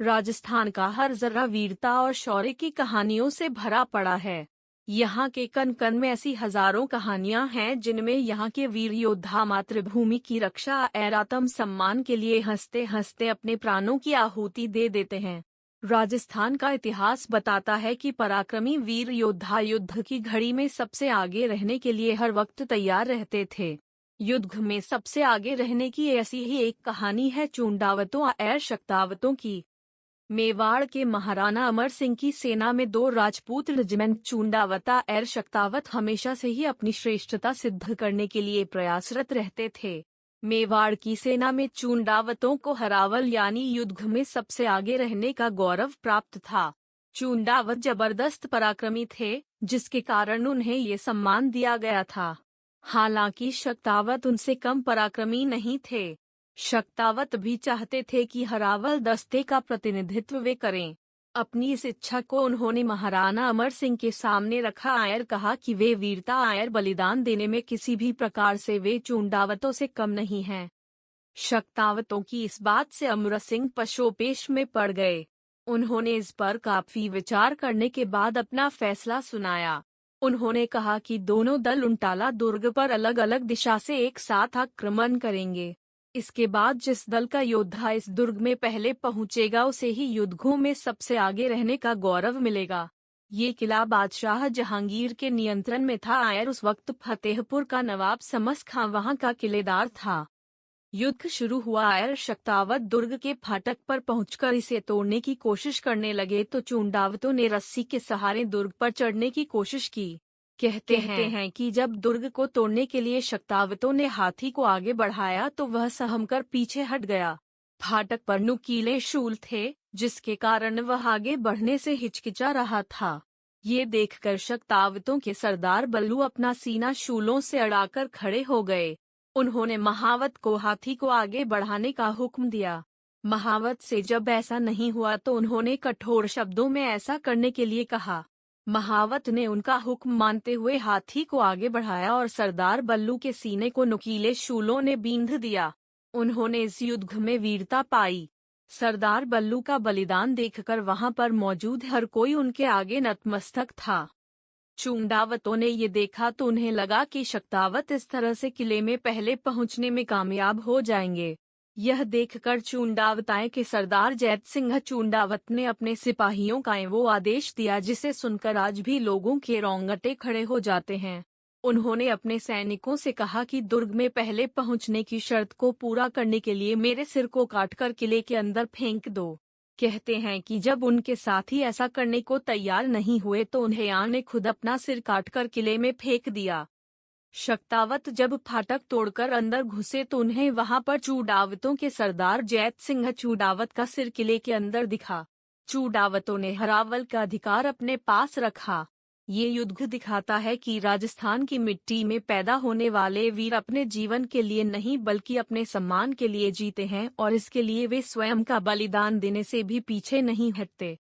राजस्थान का हर जरा वीरता और शौर्य की कहानियों से भरा पड़ा है। यहाँ के कण कण में ऐसी हजारों कहानियां हैं जिनमें यहाँ के वीर योद्धा मातृभूमि की रक्षा और आत्म सम्मान के लिए हंसते हंसते अपने प्राणों की आहुति दे देते हैं। राजस्थान का इतिहास बताता है कि पराक्रमी वीर योद्धा युद्ध की घड़ी में सबसे आगे रहने के लिए हर वक्त तैयार रहते थे। युद्ध में सबसे आगे रहने की ऐसी ही एक कहानी है चूंडावतों और शक्तावतों की। मेवाड़ के महाराणा अमर सिंह की सेना में दो राजपूत रेजिमेंट चूंडावता और शक्तावत हमेशा से ही अपनी श्रेष्ठता सिद्ध करने के लिए प्रयासरत रहते थे। मेवाड़ की सेना में चूंडावतों को हरावल यानी युद्ध में सबसे आगे रहने का गौरव प्राप्त था। चूंडावत जबरदस्त पराक्रमी थे, जिसके कारण उन्हें ये सम्मान दिया गया था। हालांकि शक्तावत उनसे कम पराक्रमी नहीं थे। शक्तावत भी चाहते थे कि हरावल दस्ते का प्रतिनिधित्व वे करें। अपनी इस इच्छा को उन्होंने महाराणा अमर सिंह के सामने रखा और कहा कि वे वीरता और बलिदान देने में किसी भी प्रकार से वे चूंडावतों से कम नहीं हैं। शक्तावतों की इस बात से अमर सिंह पशोपेश में पड़ गए। उन्होंने इस पर काफी विचार करने के बाद अपना फैसला सुनाया। उन्होंने कहा कि दोनों दल उंटाला दुर्ग पर अलग अलग दिशा से एक साथ आक्रमण करेंगे। इसके बाद जिस दल का योद्धा इस दुर्ग में पहले पहुंचेगा उसे ही युद्धों में सबसे आगे रहने का गौरव मिलेगा। ये किला बादशाह जहांगीर के नियंत्रण में था और उस वक्त फतेहपुर का नवाब समस खां वहां का किलेदार था। युद्ध शुरू हुआ और शक्तावत दुर्ग के फाटक पर पहुंचकर इसे तोड़ने की कोशिश करने लगे तो चूंडावतों ने रस्सी के सहारे दुर्ग पर चढ़ने की कोशिश की। कहते हैं कि जब दुर्ग को तोड़ने के लिए शक्तावतों ने हाथी को आगे बढ़ाया तो वह सहमकर पीछे हट गया। फाटक पर नुकीले शूल थे, जिसके कारण वह आगे बढ़ने से हिचकिचा रहा था। ये देखकर शक्तावतों के सरदार बल्लू अपना सीना शूलों से अड़ाकर खड़े हो गए। उन्होंने महावत को हाथी को आगे बढ़ाने का हुक्म दिया। महावत से जब ऐसा नहीं हुआ तो उन्होंने कठोर शब्दों में ऐसा करने के लिए कहा। महावत ने उनका हुक्म मानते हुए हाथी को आगे बढ़ाया और सरदार बल्लू के सीने को नुकीले शूलों ने बींध दिया। उन्होंने इस युद्ध में वीरता पाई। सरदार बल्लू का बलिदान देखकर वहां पर मौजूद हर कोई उनके आगे नतमस्तक था। चूंडावतों ने ये देखा तो उन्हें लगा कि शक्तावत इस तरह से किले में पहले पहुंचने में कामयाब हो जाएंगे। यह देखकर चूंडावताएं के सरदार जैत सिंह चूंडावत ने अपने सिपाहियों का वो आदेश दिया जिसे सुनकर आज भी लोगों के रोंगटे खड़े हो जाते हैं। उन्होंने अपने सैनिकों से कहा कि दुर्ग में पहले पहुंचने की शर्त को पूरा करने के लिए मेरे सिर को काटकर किले के अंदर फेंक दो। कहते हैं कि जब उनके साथी ऐसा करने को तैयार नहीं हुए तो उन्हें आग ने खुद अपना सिर काटकर किले में फेंक दिया। शक्तावत जब फाटक तोड़कर अंदर घुसे तो उन्हें वहां पर चूंडावतों के सरदार जैत सिंह चूंडावत का सिर किले के अंदर दिखा। चूंडावतों ने हरावल का अधिकार अपने पास रखा। ये युद्ध दिखाता है कि राजस्थान की मिट्टी में पैदा होने वाले वीर अपने जीवन के लिए नहीं बल्कि अपने सम्मान के लिए जीते हैं और इसके लिए वे स्वयं का बलिदान देने से भी पीछे नहीं हटते।